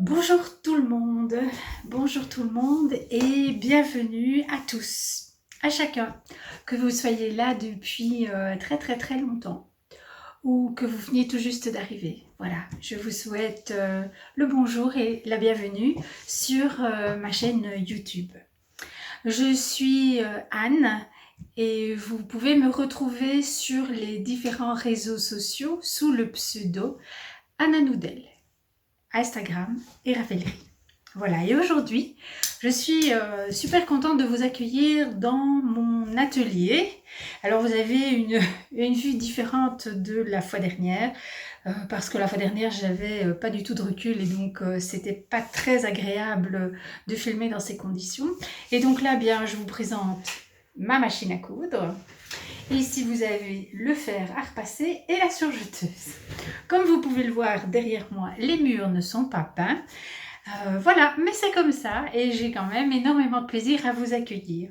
Bonjour tout le monde et bienvenue à tous, à chacun, que vous soyez là depuis très longtemps ou que vous veniez tout juste d'arriver. Voilà, je vous souhaite le bonjour et la bienvenue sur ma chaîne YouTube. Je suis Anne et vous pouvez me retrouver sur les différents réseaux sociaux sous le pseudo Anna Noudel, Instagram et Ravelry. Voilà, et aujourd'hui, je suis super contente de vous accueillir dans mon atelier. Alors, vous avez une vue différente de la fois dernière, parce que la fois dernière, j'avais pas du tout de recul et donc c'était pas très agréable de filmer dans ces conditions. Et donc là, bien, je vous présente ma machine à coudre. Et ici, vous avez le fer à repasser et la surjeteuse. Comme vous pouvez le voir derrière moi, les murs ne sont pas peints. Voilà, mais c'est comme ça et j'ai quand même énormément de plaisir à vous accueillir.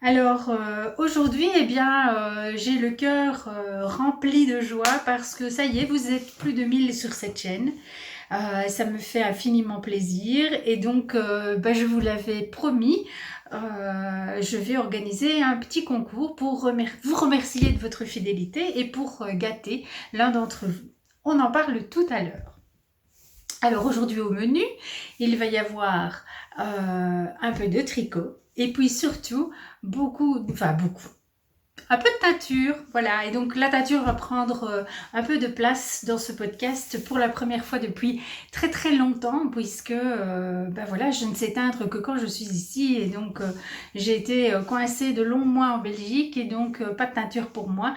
Alors aujourd'hui, eh bien, j'ai le cœur rempli de joie parce que ça y est, vous êtes plus de 1000 sur cette chaîne. Ça me fait infiniment plaisir et donc je vous l'avais promis, je vais organiser un petit concours pour vous remercier de votre fidélité et pour gâter l'un d'entre vous. On en parle tout à l'heure. Alors aujourd'hui au menu, il va y avoir un peu de tricot et puis surtout un peu de teinture, voilà. Et donc la teinture va prendre un peu de place dans ce podcast pour la première fois depuis très longtemps puisque voilà, je ne sais teindre que quand je suis ici et donc j'ai été coincée de longs mois en Belgique et donc pas de teinture pour moi.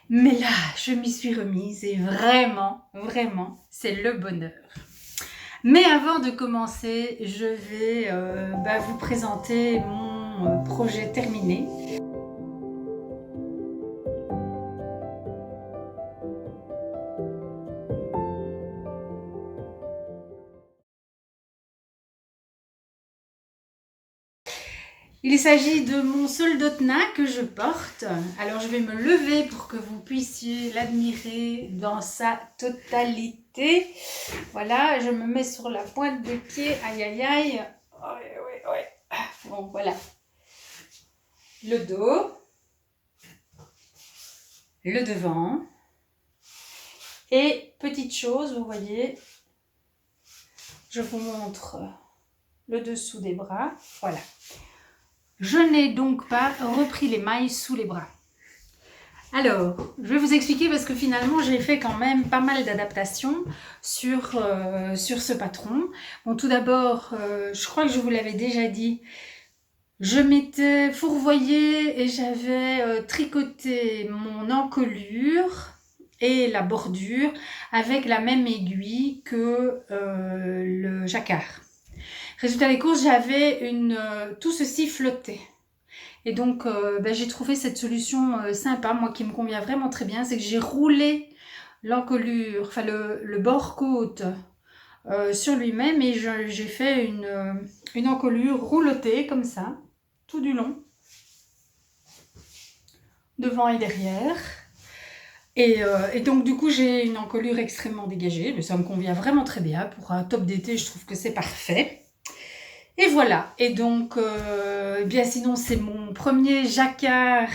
Mais là, je m'y suis remise et vraiment, c'est le bonheur. Mais avant de commencer, je vais vous présenter mon projet terminé. Il s'agit de mon soldotna que je porte. Alors je vais me lever pour que vous puissiez l'admirer dans sa totalité. Voilà, je me mets sur la pointe des pieds. Aïe aïe aïe. Ouais. Bon, voilà. Le dos. Le devant. Et petite chose, vous voyez, je vous montre le dessous des bras. Voilà. Je n'ai donc pas repris les mailles sous les bras. Alors, je vais vous expliquer parce que finalement, j'ai fait quand même pas mal d'adaptations sur ce patron. Bon, tout d'abord, je crois que je vous l'avais déjà dit, je m'étais fourvoyée et j'avais tricoté mon encolure et la bordure avec la même aiguille que le jacquard. Résultat des courses, j'avais tout ceci flottait. Et donc, j'ai trouvé cette solution sympa, moi qui me convient vraiment très bien, c'est que j'ai roulé l'encolure, enfin le bord-côte sur lui-même et j'ai fait une encolure roulottée comme ça, tout du long, devant et derrière. Et donc du coup j'ai une encolure extrêmement dégagée, mais ça me convient vraiment très bien. Pour un top d'été, je trouve que c'est parfait. Et voilà, et donc bien sinon c'est mon premier jacquard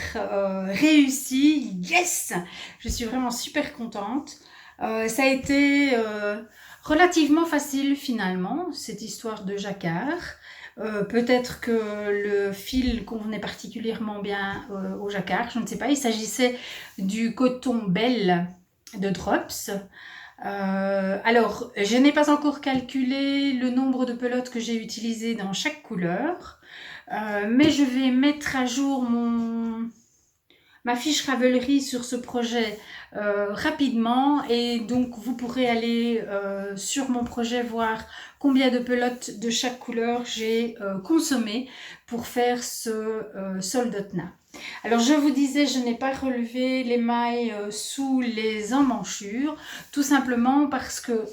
réussi, yes! Je suis vraiment super contente. Ça a été relativement facile finalement, cette histoire de jacquard. Peut-être que le fil convenait particulièrement bien au jacquard, je ne sais pas. Il s'agissait du coton Belle de Drops. Alors, je n'ai pas encore calculé le nombre de pelotes que j'ai utilisées dans chaque couleur, mais je vais mettre à jour ma fiche Ravelry sur ce projet rapidement et donc vous pourrez aller sur mon projet voir combien de pelotes de chaque couleur j'ai consommé pour faire ce soldotna. Alors je vous disais, je n'ai pas relevé les mailles sous les emmanchures, tout simplement parce que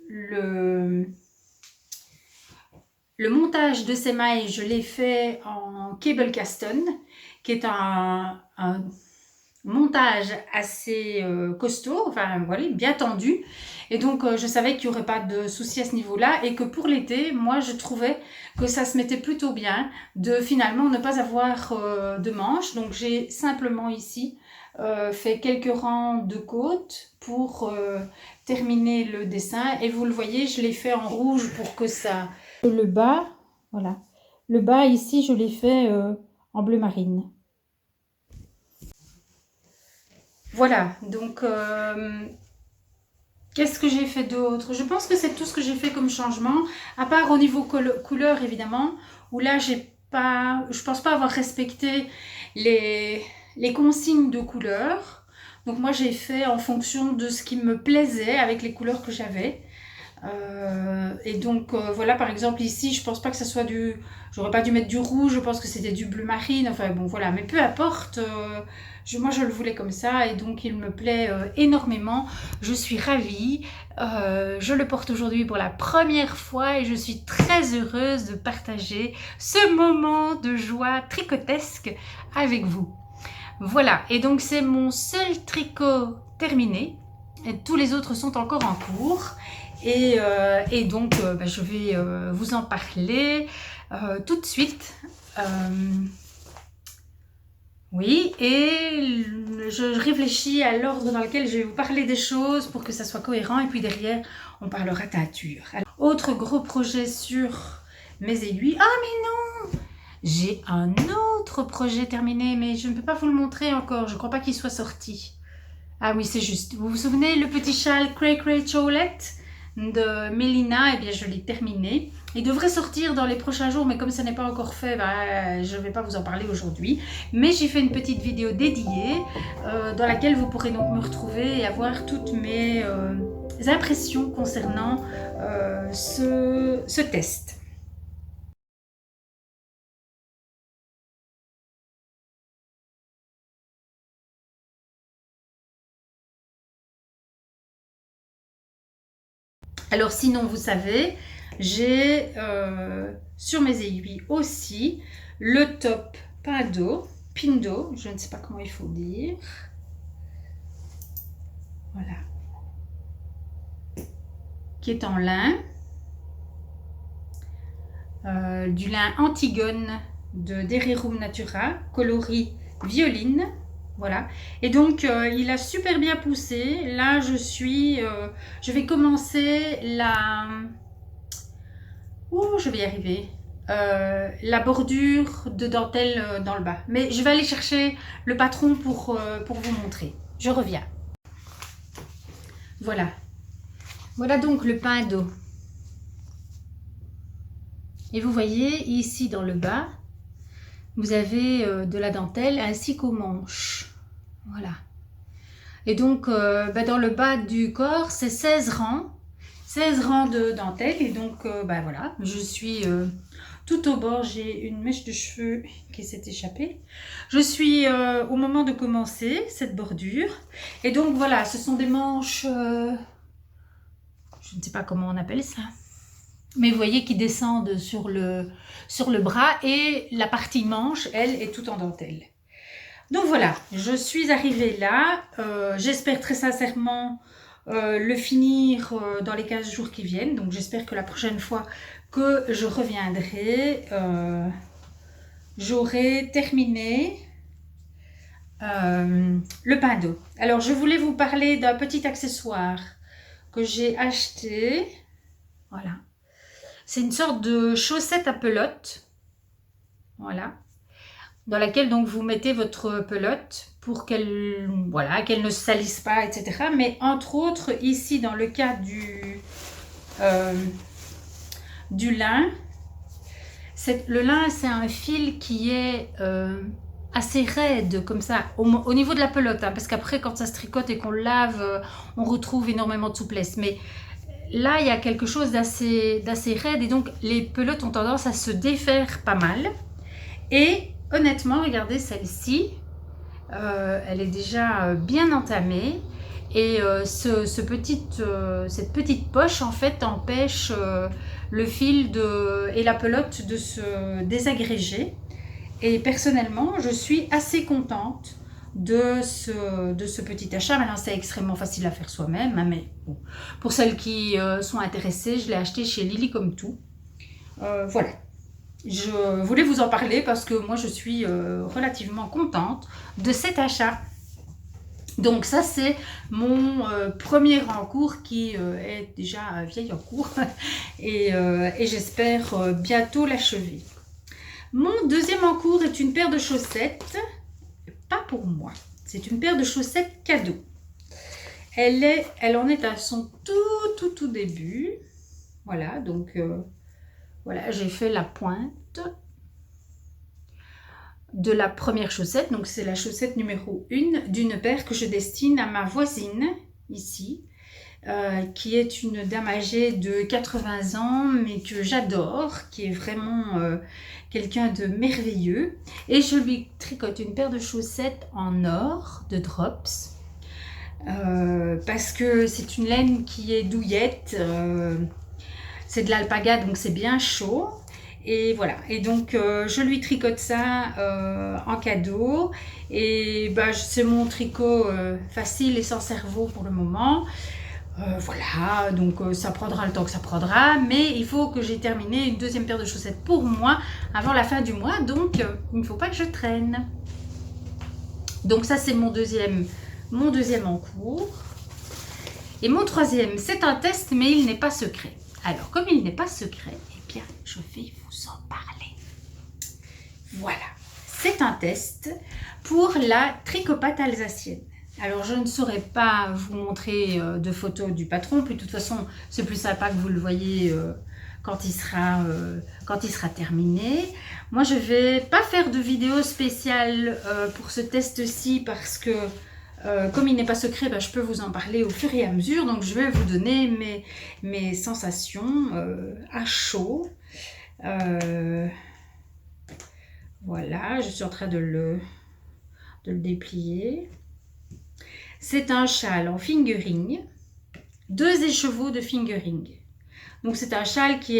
le montage de ces mailles, je l'ai fait en cable caston, qui est un montage assez costaud, enfin voilà, bien tendu. Et donc je savais qu'il n'y aurait pas de souci à ce niveau-là et que pour l'été, moi je trouvais que ça se mettait plutôt bien de finalement ne pas avoir de manches. Donc j'ai simplement ici fait quelques rangs de côtes pour terminer le dessin. Et vous le voyez, je l'ai fait en rouge pour que ça... Le bas, voilà. Le bas ici, je l'ai fait en bleu marine. Voilà, donc qu'est-ce que j'ai fait d'autre? Je pense que c'est tout ce que j'ai fait comme changement, à part au niveau couleur évidemment, où là je pense pas avoir respecté les consignes de couleur. Donc moi j'ai fait en fonction de ce qui me plaisait avec les couleurs que j'avais. Et donc voilà, par exemple ici je pense pas que ça soit du... J'aurais pas dû mettre du rouge, je pense que c'était du bleu marine, enfin bon voilà, mais peu importe, moi je le voulais comme ça et donc il me plaît énormément. Je suis ravie, je le porte aujourd'hui pour la première fois et je suis très heureuse de partager ce moment de joie tricotesque avec vous. Voilà, et donc c'est mon seul tricot terminé, et tous les autres sont encore en cours. Et donc, je vais vous en parler tout de suite. Oui, et je réfléchis à l'ordre dans lequel je vais vous parler des choses pour que ça soit cohérent. Et puis derrière, on parlera teinture. Alors, autre gros projet sur mes aiguilles. Ah, mais non! J'ai un autre projet terminé, mais je ne peux pas vous le montrer encore. Je ne crois pas qu'il soit sorti. Ah oui, c'est juste. Vous vous souvenez, le petit châle Cray Cray Chocolate de Mélina, eh bien je l'ai terminé. Il devrait sortir dans les prochains jours, mais comme ça n'est pas encore fait, je ne vais pas vous en parler aujourd'hui. Mais j'ai fait une petite vidéo dédiée dans laquelle vous pourrez donc me retrouver et avoir toutes mes impressions concernant ce test. Alors sinon, vous savez, j'ai sur mes aiguilles aussi le top Pindo, je ne sais pas comment il faut dire. Voilà. Qui est en lin. Du lin Antigone de Derirum Natura, coloris violine. Voilà. Et donc, il a super bien poussé. Là, je vais commencer la... je vais y arriver. La bordure de dentelle dans le bas. Mais je vais aller chercher le patron pour vous montrer. Je reviens. Voilà. Voilà donc le Pindo. Et vous voyez ici dans le bas, vous avez de la dentelle ainsi qu'aux manches. Voilà. Et donc, dans le bas du corps, c'est 16 rangs. 16 rangs de dentelle. Et donc, voilà, je suis tout au bord. J'ai une mèche de cheveux qui s'est échappée. Je suis au moment de commencer cette bordure. Et donc, voilà, ce sont des manches... je ne sais pas comment on appelle ça. Mais vous voyez qui descendent sur le bras et la partie manche, elle, est toute en dentelle. Donc voilà, je suis arrivée là. J'espère très sincèrement le finir dans les 15 jours qui viennent. Donc j'espère que la prochaine fois que je reviendrai, j'aurai terminé le Pindo. Alors je voulais vous parler d'un petit accessoire que j'ai acheté. Voilà. C'est une sorte de chaussette à pelote, voilà, dans laquelle donc vous mettez votre pelote pour qu'elle ne se salisse pas, etc. Mais entre autres, ici dans le cas du lin, le lin c'est un fil qui est assez raide comme ça, au niveau de la pelote, hein, parce qu'après quand ça se tricote et qu'on le lave, on retrouve énormément de souplesse. Mais là, il y a quelque chose d'assez raide et donc les pelotes ont tendance à se défaire pas mal. Et honnêtement, regardez celle-ci, elle est déjà bien entamée et cette petite poche en fait empêche le fil et la pelote de se désagréger. Et personnellement, je suis assez contente de ce petit achat. Maintenant, c'est extrêmement facile à faire soi-même, hein, mais bon, pour celles qui sont intéressées, je l'ai acheté chez Lily comme tout. Voilà. Je voulais vous en parler parce que moi, je suis relativement contente de cet achat. Donc ça, c'est mon premier encours qui est déjà vieil en cours et j'espère bientôt l'achever. Mon deuxième encours est une paire de chaussettes, pas pour moi, c'est une paire de chaussettes cadeau. Elle en est à son tout début. Voilà, donc voilà, j'ai fait la pointe de la première chaussette. Donc c'est la chaussette numéro 1 d'une paire que je destine à ma voisine ici, qui est une dame âgée de 80 ans, mais que j'adore, qui est vraiment quelqu'un de merveilleux. Et je lui tricote une paire de chaussettes en or de drops, parce que c'est une laine qui est douillette, c'est de l'alpaga, donc c'est bien chaud. Et voilà, et donc je lui tricote ça en cadeau. Et bah, c'est mon tricot facile et sans cerveau pour le moment. Voilà, donc ça prendra le temps que ça prendra, mais il faut que j'ai terminé une deuxième paire de chaussettes pour moi avant la fin du mois, donc il ne faut pas que je traîne. Donc ça, c'est mon deuxième encours. Et mon troisième, c'est un test, mais il n'est pas secret. Alors, comme il n'est pas secret, eh bien, je vais vous en parler. Voilà, c'est un test pour la tricopate alsacienne. Alors, je ne saurais pas vous montrer de photos du patron, puis de toute façon, c'est plus sympa que vous le voyez quand il sera terminé. Moi, je ne vais pas faire de vidéo spéciale pour ce test-ci parce que comme il n'est pas secret, ben, je peux vous en parler au fur et à mesure. Donc, je vais vous donner mes sensations à chaud. Voilà, je suis en train de le déplier. C'est un châle en fingering, 2 écheveaux de fingering. Donc c'est un châle qui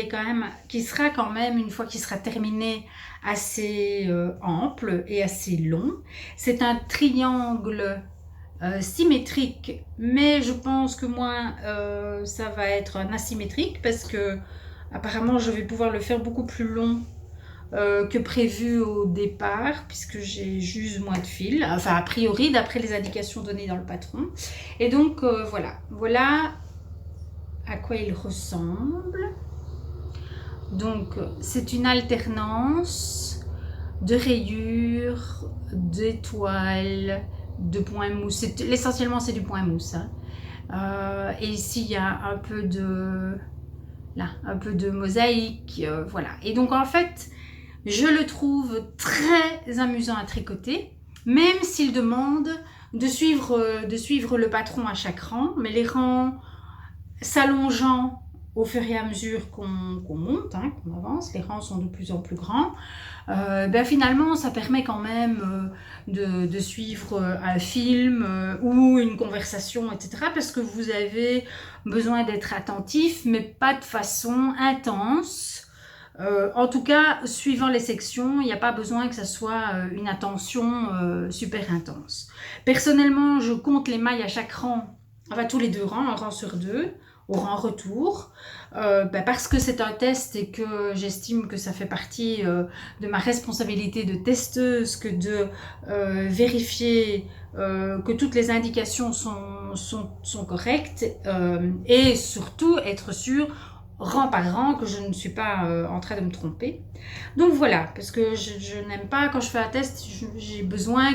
sera quand même, une fois qu'il sera terminé, assez ample et assez long. C'est un triangle symétrique, mais je pense que moi ça va être un asymétrique parce que apparemment je vais pouvoir le faire beaucoup plus long que prévu au départ, puisque j'ai juste moins de fil, enfin a priori d'après les indications données dans le patron. Et donc voilà à quoi il ressemble. Donc c'est une alternance de rayures, d'étoiles, de points mousse. Essentiellement c'est du point mousse, hein. Et ici il y a un peu de mosaïque, voilà. Et donc en fait je le trouve très amusant à tricoter, même s'il demande de suivre le patron à chaque rang, mais les rangs s'allongeant au fur et à mesure qu'on monte, hein, qu'on avance, les rangs sont de plus en plus grands, ben finalement ça permet quand même de suivre un film ou une conversation, etc. Parce que vous avez besoin d'être attentif, mais pas de façon intense. En tout cas, suivant les sections, il n'y a pas besoin que ça soit une attention super intense. Personnellement, je compte les mailles à chaque rang, enfin tous les 2 rangs, un rang sur 2, au rang retour, parce que c'est un test et que j'estime que ça fait partie de ma responsabilité de testeuse que de vérifier que toutes les indications sont correctes et surtout être sûre rang par rang que je ne suis pas en train de me tromper. Donc voilà, parce que je n'aime pas, quand je fais un test, j'ai besoin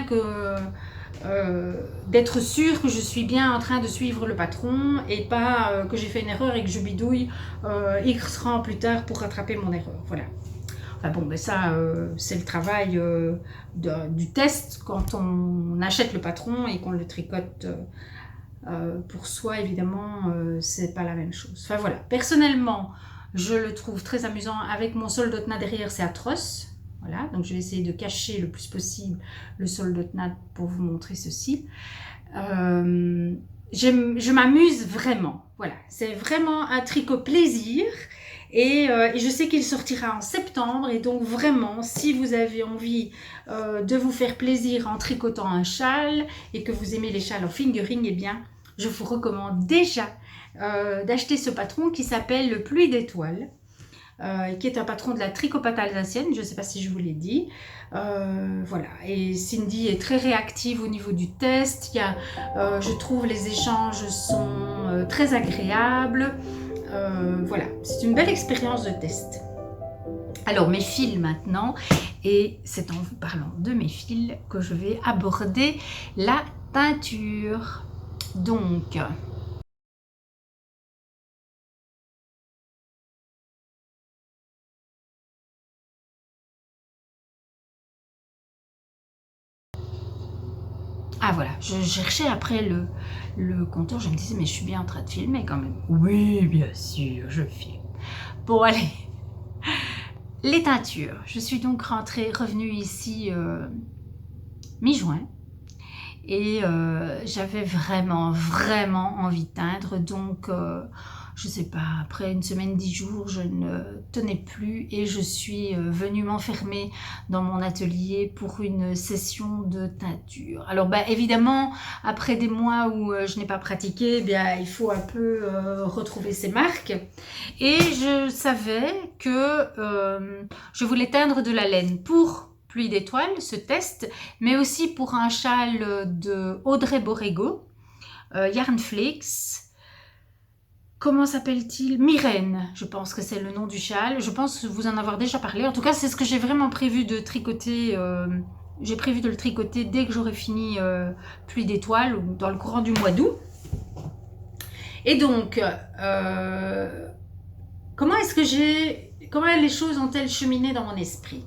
d'être sûre que je suis bien en train de suivre le patron et pas que j'ai fait une erreur et que je bidouille X rangs plus tard pour rattraper mon erreur. Voilà. Enfin bon, mais ça, c'est le travail du test quand on achète le patron et qu'on le tricote. Pour soi, évidemment, c'est pas la même chose. Enfin voilà, personnellement, je le trouve très amusant. Avec mon soldotna derrière, c'est atroce. Voilà, donc je vais essayer de cacher le plus possible le soldotna pour vous montrer ceci. Je m'amuse vraiment. Voilà, c'est vraiment un tricot plaisir et je sais qu'il sortira en septembre. Et donc vraiment, si vous avez envie de vous faire plaisir en tricotant un châle et que vous aimez les châles en fingering, eh bien je vous recommande déjà d'acheter ce patron qui s'appelle Pluie d'étoiles, qui est un patron de la tricopate alsacienne, je ne sais pas si je vous l'ai dit. Voilà, et Cindy est très réactive au niveau du test. Je trouve les échanges sont très agréables. Voilà, c'est une belle expérience de test. Alors mes fils maintenant, et c'est en vous parlant de mes fils que je vais aborder la teinture. Donc, ah voilà, je cherchais après le compteur, je me disais mais je suis bien en train de filmer quand même. Oui, bien sûr, je filme. Bon allez, les teintures. Je suis donc revenue ici mi-juin. Et j'avais vraiment envie de teindre, donc je sais pas, après une semaine, 10 jours, je ne tenais plus et je suis venue m'enfermer dans mon atelier pour une session de teinture. Alors bah, évidemment, après des mois où je n'ai pas pratiqué, eh bien, il faut un peu retrouver ses marques. Et je savais que je voulais teindre de la laine pour Pluie d'étoiles, ce test, mais aussi pour un châle de Audrey Borrego, Yarn Flakes. Comment s'appelle-t-il? Myrène, je pense que c'est le nom du châle. Je pense vous en avoir déjà parlé. En tout cas, c'est ce que j'ai vraiment prévu de tricoter. J'ai prévu de le tricoter dès que j'aurai fini Pluie d'étoiles, ou dans le courant du mois d'août. Et donc, comment les choses ont-elles cheminé dans mon esprit?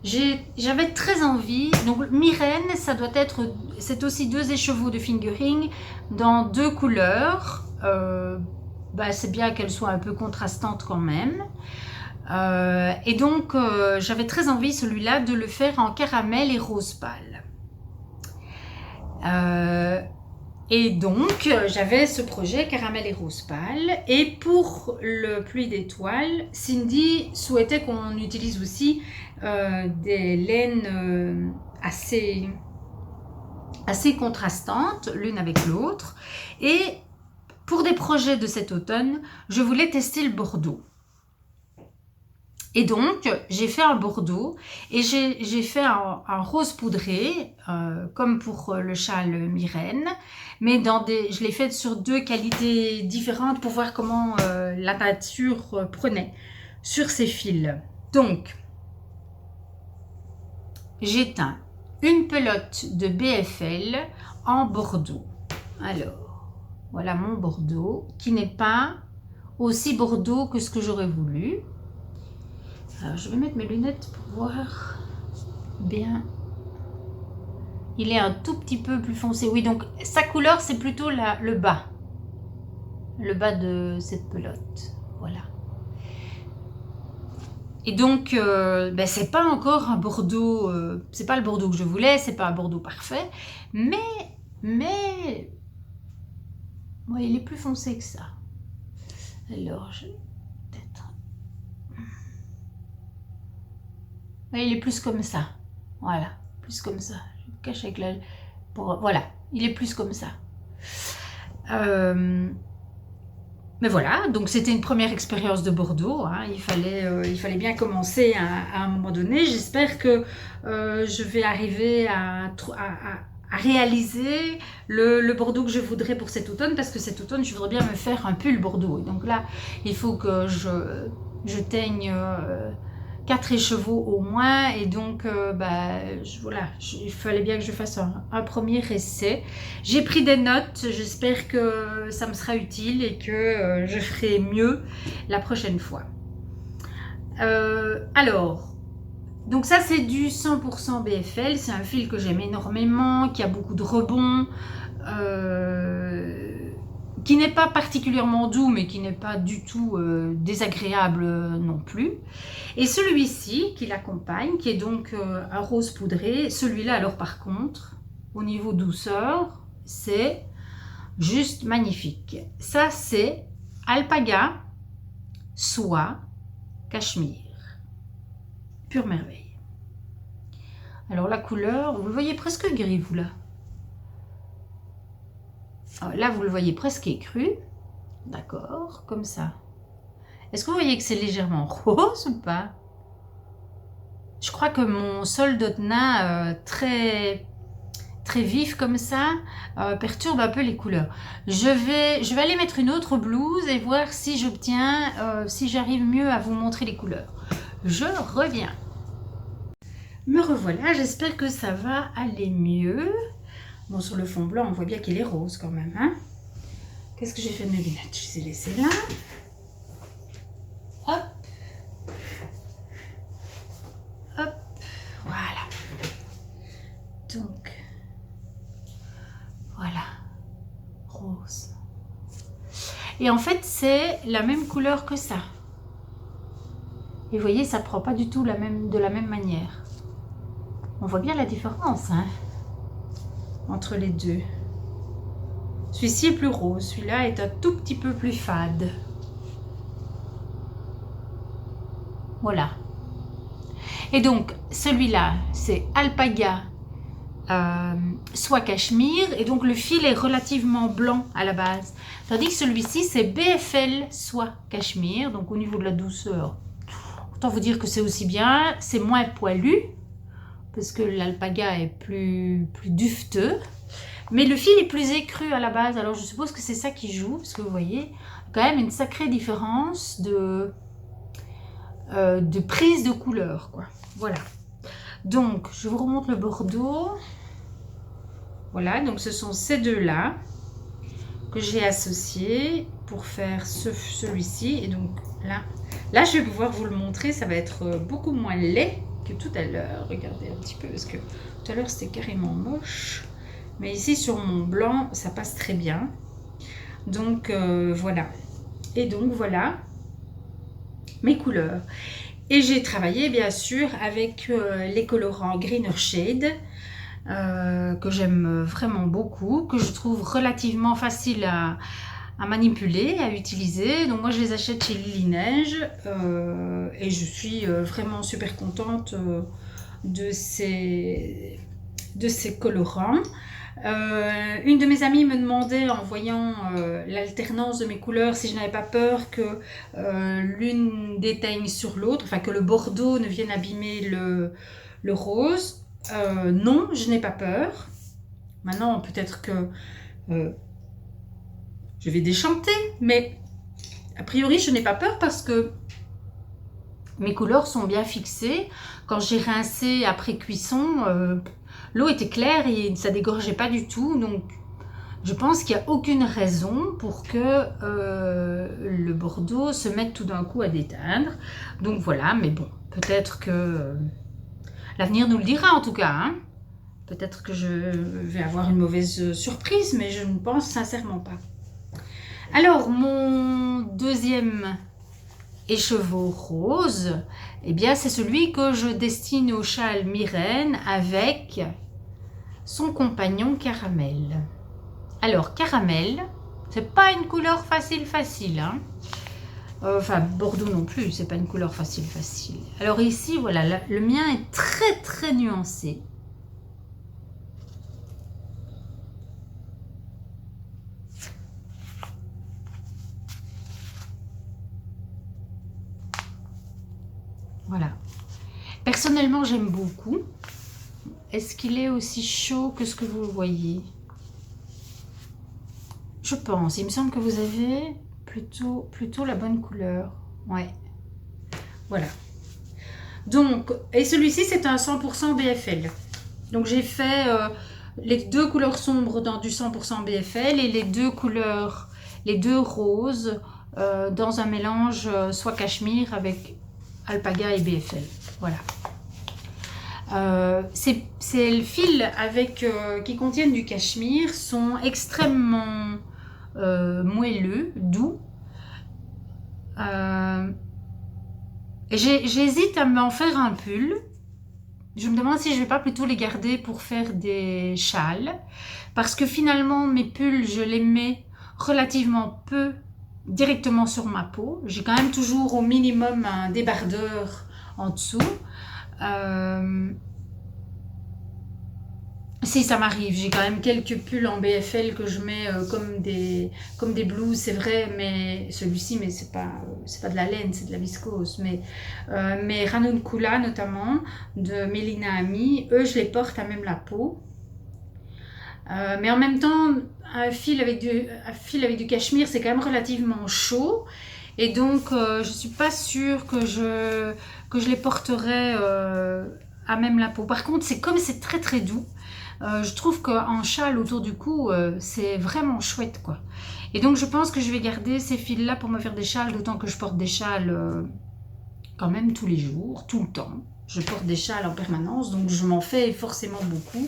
J'avais très envie, donc Myrène, c'est aussi 2 écheveaux de fingering dans 2 couleurs. Bah, c'est bien qu'elles soient un peu contrastantes quand même. Et donc j'avais très envie celui-là de le faire en caramel et rose pâle. Et donc j'avais ce projet caramel et rose pâle, et pour le Pluie d'étoiles, Cindy souhaitait qu'on utilise aussi des laines assez contrastantes l'une avec l'autre. Et pour des projets de cet automne, je voulais tester le Bordeaux. Et donc, j'ai fait un Bordeaux et j'ai fait un rose poudré, comme pour le châle Myrène, mais je l'ai fait sur 2 qualités différentes pour voir comment la teinture prenait sur ces fils. Donc, j'ai teint une pelote de BFL en Bordeaux. Alors, voilà mon Bordeaux, qui n'est pas aussi Bordeaux que ce que j'aurais voulu. Alors, je vais mettre mes lunettes pour voir bien. Il est un tout petit peu plus foncé. Oui, donc sa couleur, c'est plutôt le bas. Le bas de cette pelote. Voilà. Et donc, ben, c'est pas encore un Bordeaux. C'est pas le Bordeaux que je voulais. C'est pas un Bordeaux parfait. Mais ouais, il est plus foncé que ça. Alors, je vais peut-être. Ouais, il est plus comme ça. Voilà, plus comme ça. Je me cache avec la... Voilà, il est plus comme ça. Mais voilà, donc c'était une première expérience de Bordeaux. Hein. Il fallait bien commencer à un moment donné. J'espère que je vais arriver à réaliser le Bordeaux que je voudrais pour cet automne, parce que cet automne, je voudrais bien me faire un pull Bordeaux. Et donc là, il faut que je teigne 4 écheveaux au moins, et donc voilà, il fallait bien que je fasse un premier essai. J'ai pris des notes, j'espère que ça me sera utile et que je ferai mieux la prochaine fois. Alors, donc ça c'est du 100% BFL, c'est un fil que j'aime énormément, qui a beaucoup de rebonds, qui n'est pas particulièrement doux, mais qui n'est pas du tout désagréable non plus. Et celui-ci qui l'accompagne, qui est donc un rose poudré, celui-là alors par contre, au niveau douceur, c'est juste magnifique. Ça c'est alpaga, soie cachemire. Pure merveille. Alors la couleur, vous le voyez presque gris, vous là. Là, vous le voyez presque écru. D'accord, comme ça. Est-ce que vous voyez que c'est légèrement rose ou pas? Je crois que mon sol d'Otna très vif comme ça perturbe un peu les couleurs. Je vais aller mettre une autre blouse et voir si j'obtiens, si j'arrive mieux à vous montrer les couleurs. Je reviens. Me revoilà, j'espère que ça va aller mieux. Bon, sur le fond blanc, on voit bien qu'il est rose quand même. Hein. Qu'est-ce que j'ai fait de mes lunettes? Je les ai laissées là. Hop. Hop. Voilà. Donc, voilà. Rose. Et en fait, c'est la même couleur que ça. Et vous voyez, ça ne prend pas du tout de la même manière. On voit bien la différence, hein, entre les deux. Celui-ci est plus rose, celui-là est un tout petit peu plus fade. Voilà. Et donc, celui-là, c'est alpaga, soie cachemire, et donc le fil est relativement blanc à la base. Tandis que celui-ci, c'est BFL soie cachemire, donc au niveau de la douceur. Autant vous dire que c'est aussi bien, c'est moins poilu, parce que l'alpaga est plus dufteux. Mais le fil est plus écru à la base, alors je suppose que c'est ça qui joue, parce que vous voyez, quand même une sacrée différence de prise de couleur, quoi. Voilà. Donc, je vous remonte le bordeaux. Voilà, donc ce sont ces deux-là que j'ai associés pour faire celui-ci. Et donc là, je vais pouvoir vous le montrer, ça va être beaucoup moins laid que tout à l'heure. Regardez un petit peu, parce que tout à l'heure, c'était carrément moche. Mais ici, sur mon blanc, ça passe très bien. Donc, voilà. Et donc, voilà mes couleurs. Et j'ai travaillé, bien sûr, avec les colorants Greener Shade, que j'aime vraiment beaucoup, que je trouve relativement facile à manipuler, à utiliser. Donc, moi, je les achète chez Lily Neige. Et je suis vraiment super contente de ces colorants. Une de mes amies me demandait, en voyant l'alternance de mes couleurs, si je n'avais pas peur que l'une déteigne sur l'autre, enfin que le bordeaux ne vienne abîmer le rose. Non, je n'ai pas peur. Maintenant, peut-être que je vais déchanter, mais a priori, je n'ai pas peur parce que mes couleurs sont bien fixées. Quand j'ai rincé après cuisson, l'eau était claire et ça dégorgeait pas du tout. Donc, je pense qu'il n'y a aucune raison pour que le bordeaux se mette tout d'un coup à déteindre. Donc voilà, mais bon, peut-être que l'avenir nous le dira en tout cas. Hein. Peut-être que je vais avoir une mauvaise surprise, mais je ne pense sincèrement pas. Alors, mon deuxième écheveau rose, eh bien c'est celui que je destine au châle Myrène avec son compagnon Caramel. Alors Caramel, c'est pas une couleur facile, hein. Enfin Bordeaux non plus, c'est pas une couleur facile. Alors ici voilà, le mien est très nuancé. Voilà. Personnellement, j'aime beaucoup. Est-ce qu'il est aussi chaud que ce que vous voyez? Je pense. Il me semble que vous avez plutôt la bonne couleur. Ouais. Voilà. Donc, et celui-ci, c'est un 100% BFL. Donc, j'ai fait les deux couleurs sombres dans du 100% BFL et les deux couleurs, les deux roses dans un mélange soit cachemire avec alpaga et BFL. Voilà. Ces fils qui contiennent du cachemire sont extrêmement moelleux, doux. J'hésite à m'en faire un pull. Je me demande si je ne vais pas plutôt les garder pour faire des châles. Parce que finalement, mes pulls, je les mets relativement peu directement sur ma peau. J'ai quand même toujours au minimum un débardeur en dessous. Si ça m'arrive, j'ai quand même quelques pulls en BFL que je mets comme des blouses, c'est vrai, mais celui-ci, mais c'est pas de la laine, c'est de la viscose. Mais Ranuncula notamment, de Mélina Ami, eux je les porte à même la peau. Mais en même temps, un fil avec du cachemire, c'est quand même relativement chaud. Et donc, je ne suis pas sûre que je les porterai à même la peau. Par contre, comme c'est très très doux, je trouve qu'en châle autour du cou, c'est vraiment chouette, quoi. Et donc, je pense que je vais garder ces fils-là pour me faire des châles, d'autant que je porte des châles quand même tous les jours, tout le temps. Je porte des châles en permanence, donc je m'en fais forcément beaucoup.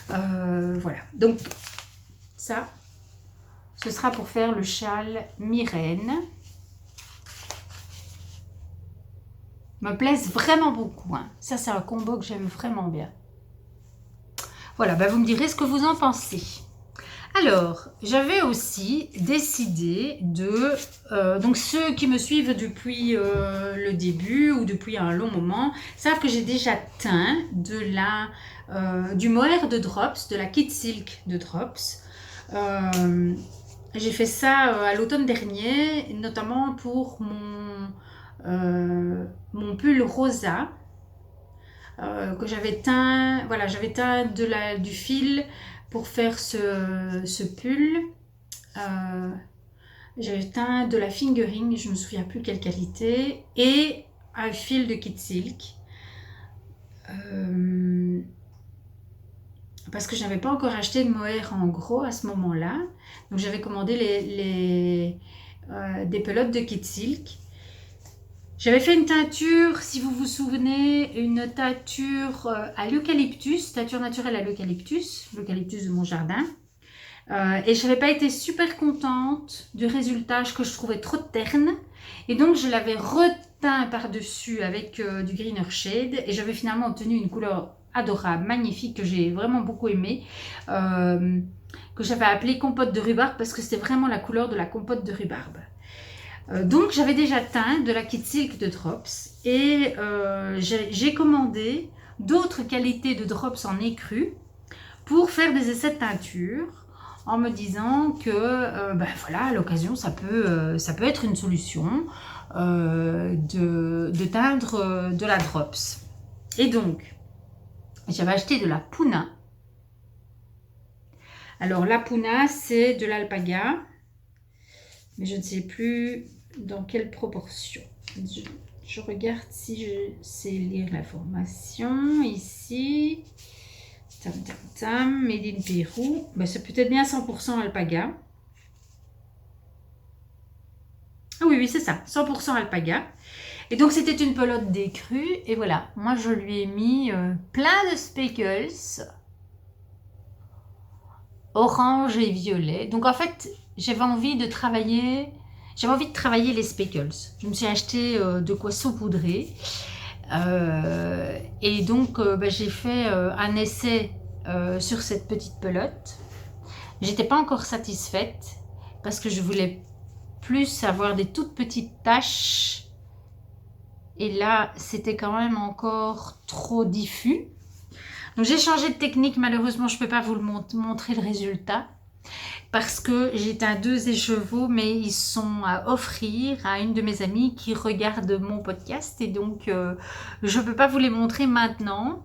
Voilà. Donc, ça, ce sera pour faire le châle Myrène. Me plaisent vraiment beaucoup. Hein. Ça, c'est un combo que j'aime vraiment bien. Voilà, bah vous me direz ce que vous en pensez. Alors, j'avais aussi décidé de... donc, ceux qui me suivent depuis le début ou depuis un long moment savent que j'ai déjà teint du mohair de Drops, de la Kid Silk de Drops. J'ai fait ça à l'automne dernier, notamment pour mon pull rosa. Que j'avais teint, voilà, j'avais teint du fil pour faire ce pull. J'avais teint de la fingering, je ne me souviens plus quelle qualité, et un fil de Kid Silk. Parce que je n'avais pas encore acheté de mohair en gros à ce moment-là. Donc j'avais commandé des pelotes de Kid Silk. J'avais fait une teinture, si vous vous souvenez, une teinture à l'eucalyptus, teinture naturelle à l'eucalyptus de mon jardin. Et je n'avais pas été super contente du résultat que je trouvais trop terne. Et donc je l'avais reteint par-dessus avec du Greener Shade. Et j'avais finalement obtenu une couleur adorable, magnifique, que j'ai vraiment beaucoup aimée. Que j'avais appelée compote de rhubarbe parce que c'était vraiment la couleur de la compote de rhubarbe. Donc j'avais déjà teint de la Kid Silk de Drops et j'ai commandé d'autres qualités de Drops en écru pour faire des essais de teinture en me disant que ben voilà, à l'occasion ça peut être une solution de teindre de la Drops. Et donc j'avais acheté de la Puna. Alors la Puna, c'est de l'alpaga, mais je ne sais plus dans quelle proportion. Je regarde si je sais lire l'information ici. Tam tam tam, Made in Pérou. Ben, c'est peut-être bien 100% alpaga. Ah oui, oui, c'est ça, 100% alpaga. Et donc c'était une pelote d'écru. Et voilà, moi je lui ai mis plein de speckles. Orange et violet. Donc en fait, j'avais envie de travailler les speckles. Je me suis acheté de quoi saupoudrer. Et donc j'ai fait un essai sur cette petite pelote. J'étais pas encore satisfaite parce que je voulais plus avoir des toutes petites taches. Et là, c'était quand même encore trop diffus. Donc j'ai changé de technique, malheureusement je ne peux pas vous montrer le résultat parce que j'ai teint 2 écheveaux, mais ils sont à offrir à une de mes amies qui regarde mon podcast et donc je ne peux pas vous les montrer maintenant.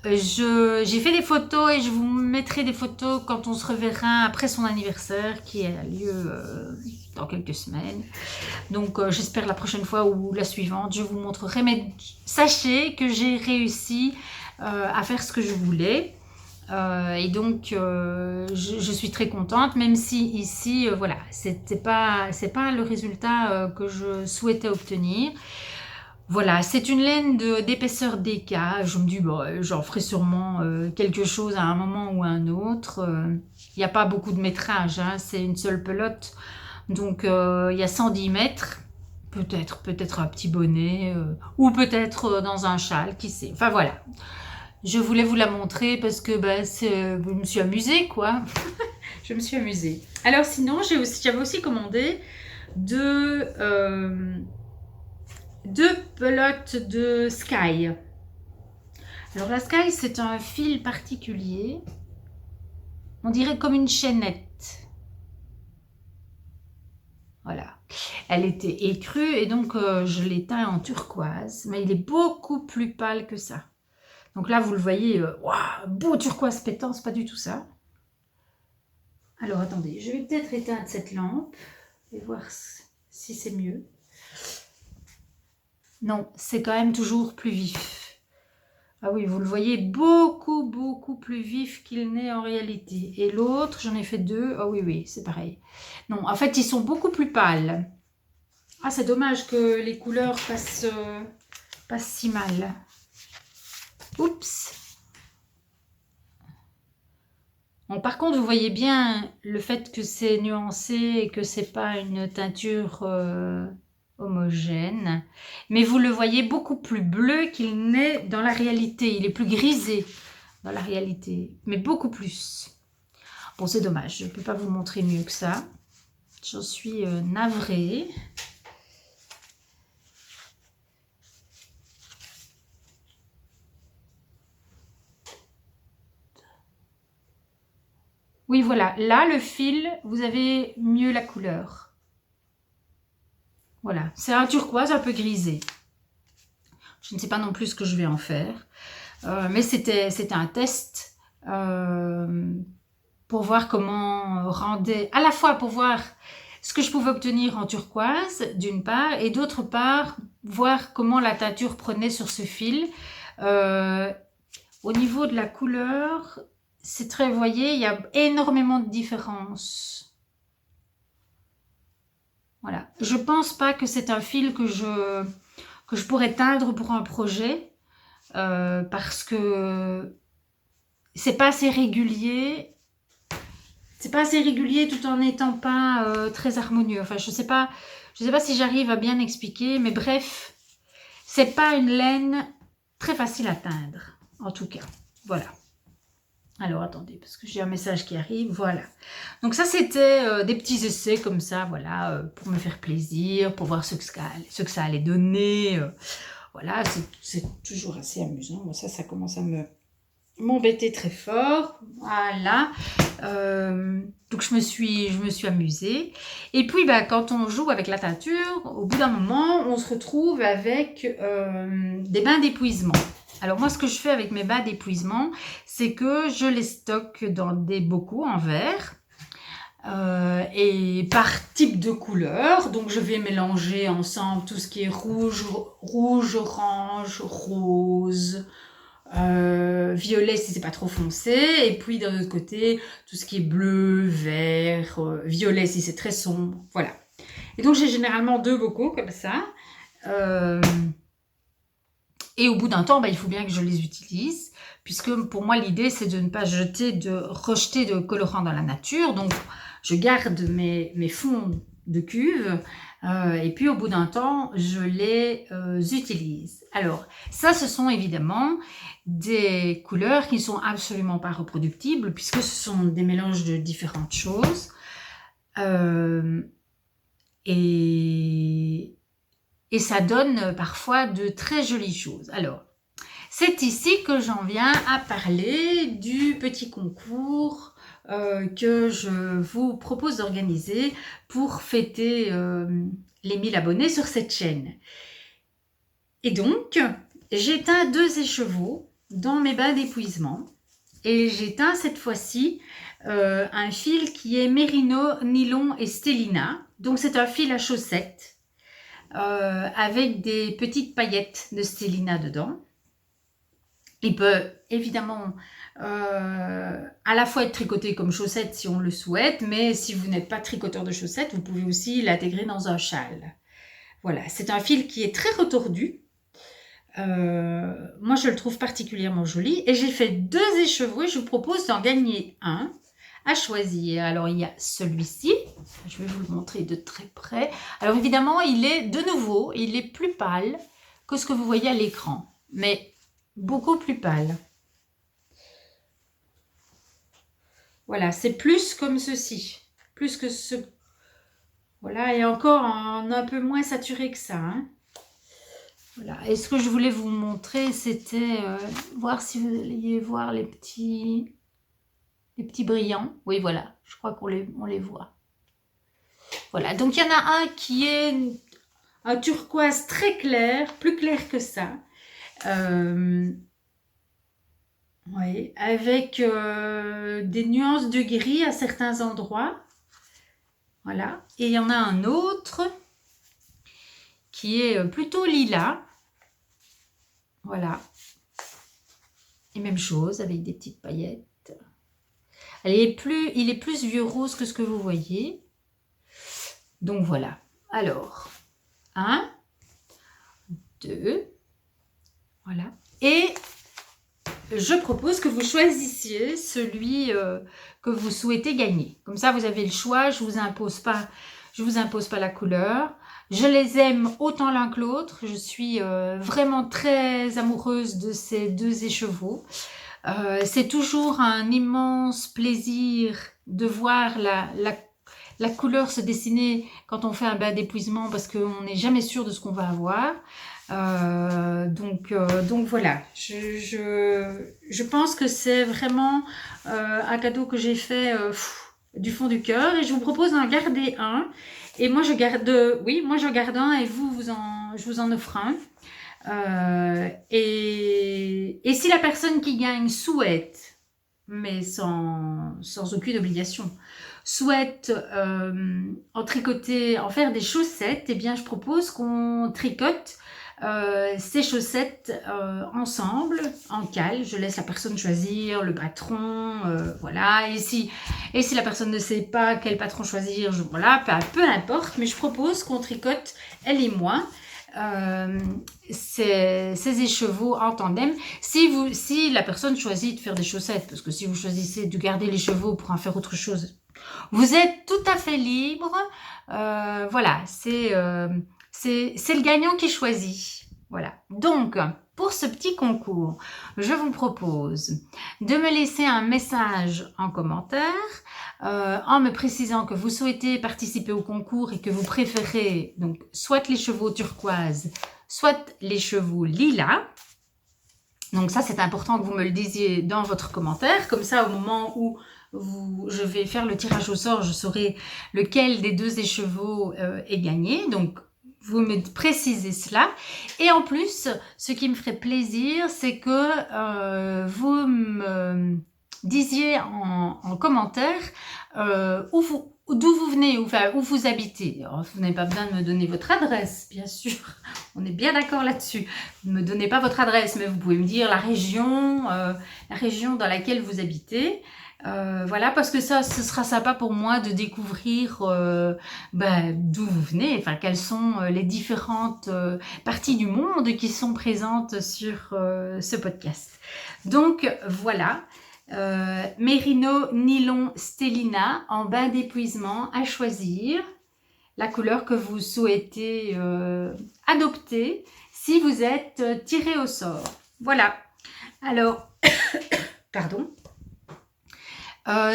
J'ai fait des photos et je vous mettrai des photos quand on se reverra après son anniversaire qui a lieu dans quelques semaines. Donc j'espère la prochaine fois ou la suivante, je vous montrerai. Mais sachez que j'ai réussi à faire ce que je voulais. Et donc je suis très contente, même si ici voilà, c'est pas le résultat que je souhaitais obtenir. Voilà, c'est une laine d'épaisseur DK. Je me dis bon, j'en ferai sûrement quelque chose à un moment ou à un autre. Il n'y a pas beaucoup de métrage, hein, c'est une seule pelote, donc il y a 110 mètres. Peut-être un petit bonnet ou peut-être dans un châle, qui sait. Enfin voilà. Je voulais vous la montrer parce que je me suis amusée, quoi. je me suis amusée. Alors sinon, j'avais aussi commandé deux pelotes de Sky. Alors la Sky, c'est un fil particulier. On dirait comme une chaînette. Voilà. Elle était écrue et donc je l'ai teint en turquoise. Mais il est beaucoup plus pâle que ça. Donc là, vous le voyez, beau turquoise pétant, c'est pas du tout ça. Alors attendez, je vais peut-être éteindre cette lampe et voir si c'est mieux. Non, c'est quand même toujours plus vif. Ah oui, vous le voyez, beaucoup plus vif qu'il n'est en réalité. Et l'autre, j'en ai fait deux. Ah oui, c'est pareil. Non, en fait, ils sont beaucoup plus pâles. Ah, c'est dommage que les couleurs passent si mal. Oups. Bon, par contre, vous voyez bien le fait que c'est nuancé et que c'est pas une teinture homogène. Mais vous le voyez beaucoup plus bleu qu'il n'est dans la réalité. Il est plus grisé dans la réalité, mais beaucoup plus. Bon, c'est dommage, je ne peux pas vous montrer mieux que ça. J'en suis navrée. Oui, voilà. Là, le fil, vous avez mieux la couleur. Voilà. C'est un turquoise un peu grisé. Je ne sais pas non plus ce que je vais en faire. Mais c'était un test pour voir comment rendait... À la fois pour voir ce que je pouvais obtenir en turquoise, d'une part, et d'autre part, voir comment la teinture prenait sur ce fil. Au niveau de la couleur... C'est très, vous voyez, il y a énormément de différences. Voilà. Je pense pas que c'est un fil que je pourrais teindre pour un projet. Parce que c'est pas assez régulier. C'est pas assez régulier tout en n'étant pas très harmonieux. Enfin, je sais pas si j'arrive à bien expliquer. Mais bref, c'est pas une laine très facile à teindre. En tout cas, voilà. Alors, attendez, parce que j'ai un message qui arrive, voilà. Donc ça, c'était des petits essais comme ça, voilà, pour me faire plaisir, pour voir ce que ça allait donner. Voilà, c'est toujours assez amusant. Bon, ça commence à m'embêter très fort. Voilà. Donc, je me suis amusée. Et puis, quand on joue avec la teinture, au bout d'un moment, on se retrouve avec des bains d'épuisement. Alors moi, ce que je fais avec mes bains d'épuisement, c'est que je les stocke dans des bocaux en verre et par type de couleur. Donc je vais mélanger ensemble tout ce qui est rouge, orange, rose, violet si c'est pas trop foncé. Et puis d'un autre côté, tout ce qui est bleu, vert, violet si c'est très sombre. Voilà. Et donc j'ai généralement deux bocaux comme ça. Et au bout d'un temps, il faut bien que je les utilise, puisque pour moi, l'idée, c'est de ne pas rejeter de colorants dans la nature. Donc, je garde mes fonds de cuve, et puis au bout d'un temps, je les utilise. Alors, ça, ce sont évidemment des couleurs qui ne sont absolument pas reproductibles, puisque ce sont des mélanges de différentes choses. Et ça donne parfois de très jolies choses. Alors, c'est ici que j'en viens à parler du petit concours que je vous propose d'organiser pour fêter les 1000 abonnés sur cette chaîne. Et donc, j'ai teint 2 écheveaux dans mes bains d'épuisement. Et j'ai teint cette fois-ci un fil qui est Merino, Nylon et Stellina. Donc, c'est un fil à chaussettes. Avec des petites paillettes de Stellina dedans. Il peut évidemment à la fois être tricoté comme chaussette si on le souhaite, mais si vous n'êtes pas tricoteur de chaussettes, vous pouvez aussi l'intégrer dans un châle. Voilà, c'est un fil qui est très retordu. Moi, je le trouve particulièrement joli. Et j'ai fait 2 écheveaux et je vous propose d'en gagner un à choisir. Alors, il y a celui-ci. Je vais vous le montrer de très près. Alors, évidemment, il est plus pâle que ce que vous voyez à l'écran. Mais beaucoup plus pâle. Voilà, c'est plus comme ceci. Plus que ce... Voilà, et encore en un peu moins saturé que ça. Hein. Voilà. Et ce que je voulais vous montrer, c'était voir si vous alliez voir les petits brillants. Oui, voilà, je crois qu'on les voit. Voilà, donc il y en a un qui est un turquoise très clair, plus clair que ça. Oui, avec des nuances de gris à certains endroits. Voilà. Et il y en a un autre qui est plutôt lilas. Voilà. Et même chose avec des petites paillettes. Il est plus vieux rose que ce que vous voyez. Donc voilà. Alors, 1, 2, voilà. Et je propose que vous choisissiez celui que vous souhaitez gagner. Comme ça, vous avez le choix. Je vous impose pas la couleur. Je les aime autant l'un que l'autre. Je suis vraiment très amoureuse de ces deux écheveaux. C'est toujours un immense plaisir de voir la couleur se dessiner quand on fait un bain d'épuisement parce qu'on n'est jamais sûr de ce qu'on va avoir. Donc voilà, je pense que c'est vraiment un cadeau que j'ai fait du fond du cœur et je vous propose d'en garder un. Et moi je garde un et je vous en offre un. Et si la personne qui gagne souhaite, mais sans aucune obligation, souhaite en tricoter, en faire des chaussettes, eh bien je propose qu'on tricote ces chaussettes ensemble, en cale. Je laisse la personne choisir le patron, voilà. Et si la personne ne sait pas quel patron choisir, voilà, peu importe, mais je propose qu'on tricote, elle et moi, ces écheveaux en tandem. Si la personne choisit de faire des chaussettes, parce que si vous choisissez de garder les chevaux pour en faire autre chose, vous êtes tout à fait libre. Voilà, c'est le gagnant qui choisit. Voilà. Donc, pour ce petit concours, je vous propose de me laisser un message en commentaire en me précisant que vous souhaitez participer au concours et que vous préférez donc soit les chevaux turquoise, soit les chevaux lilas. Donc ça, c'est important que vous me le disiez dans votre commentaire. Comme ça, au moment où je vais faire le tirage au sort, je saurai lequel des deux écheveaux est gagné. Donc, vous me précisez cela. Et en plus, ce qui me ferait plaisir, c'est que vous me disiez en commentaire d'où vous venez, enfin, où vous habitez. Alors, vous n'avez pas besoin de me donner votre adresse, bien sûr. On est bien d'accord là-dessus. Ne me donnez pas votre adresse, mais vous pouvez me dire la région dans laquelle vous habitez. Voilà, parce que ça, ce sera sympa pour moi de découvrir d'où vous venez, enfin, quelles sont les différentes parties du monde qui sont présentes sur ce podcast. Donc, voilà. Merino Nylon Stellina en bain d'épuisement à choisir. La couleur que vous souhaitez adopter si vous êtes tiré au sort. Voilà. Alors, pardon.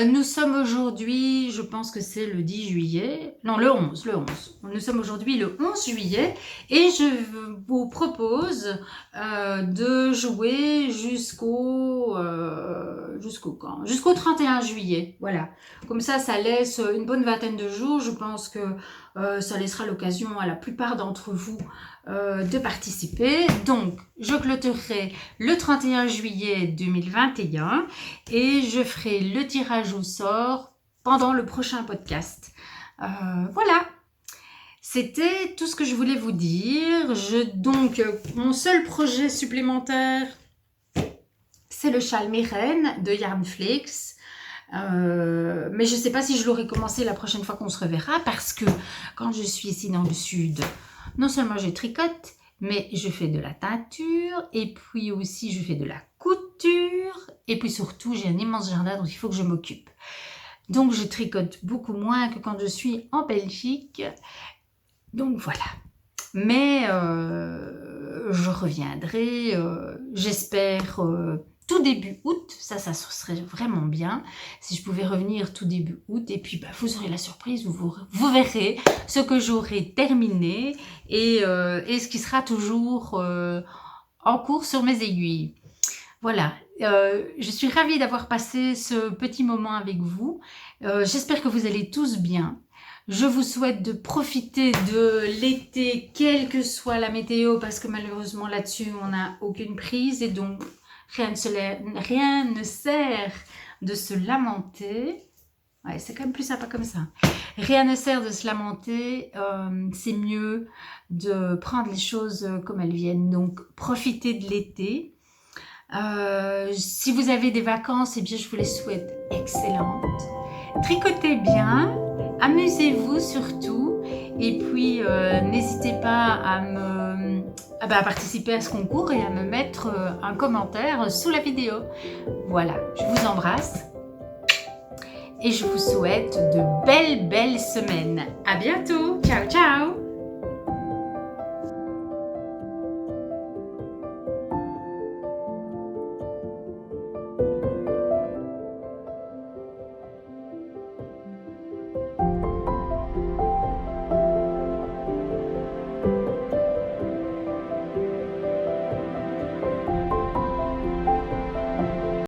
Nous sommes aujourd'hui, je pense que c'est le 10 juillet, non le 11. Nous sommes aujourd'hui le 11 juillet et je vous propose de jouer jusqu'au 31 juillet. Voilà, comme ça laisse une bonne vingtaine de jours. Je pense que ça laissera l'occasion à la plupart d'entre vous de participer. Donc, je clôturerai le 31 juillet 2021 et je ferai le tirage au sort pendant le prochain podcast. Voilà, c'était tout ce que je voulais vous dire. Donc, mon seul projet supplémentaire, c'est le châle Mérène de Yarnflakes. Mais je ne sais pas si je l'aurai commencé la prochaine fois qu'on se reverra parce que quand je suis ici dans le sud, non seulement je tricote, mais je fais de la teinture et puis aussi je fais de la couture et puis surtout j'ai un immense jardin dont il faut que je m'occupe. Donc je tricote beaucoup moins que quand je suis en Belgique. Donc voilà. Mais je reviendrai, j'espère tout début août, ça serait vraiment bien si je pouvais revenir tout début août, et puis vous aurez la surprise, vous verrez ce que j'aurai terminé et ce qui sera toujours en cours sur mes aiguilles. Voilà, je suis ravie d'avoir passé ce petit moment avec vous. J'espère que vous allez tous bien. Je vous souhaite de profiter de l'été, quelle que soit la météo, parce que malheureusement là-dessus, on n'a aucune prise et donc rien ne sert de se lamenter. Ouais, c'est quand même plus sympa comme ça. Rien ne sert de se lamenter, c'est mieux de prendre les choses comme elles viennent. Donc, profitez de l'été. Si vous avez des vacances, eh bien, je vous les souhaite excellentes. Tricotez bien, amusez-vous surtout, et puis n'hésitez pas à participer à ce concours et à me mettre un commentaire sous la vidéo. Voilà, je vous embrasse et je vous souhaite de belles semaines. À bientôt, ciao ciao.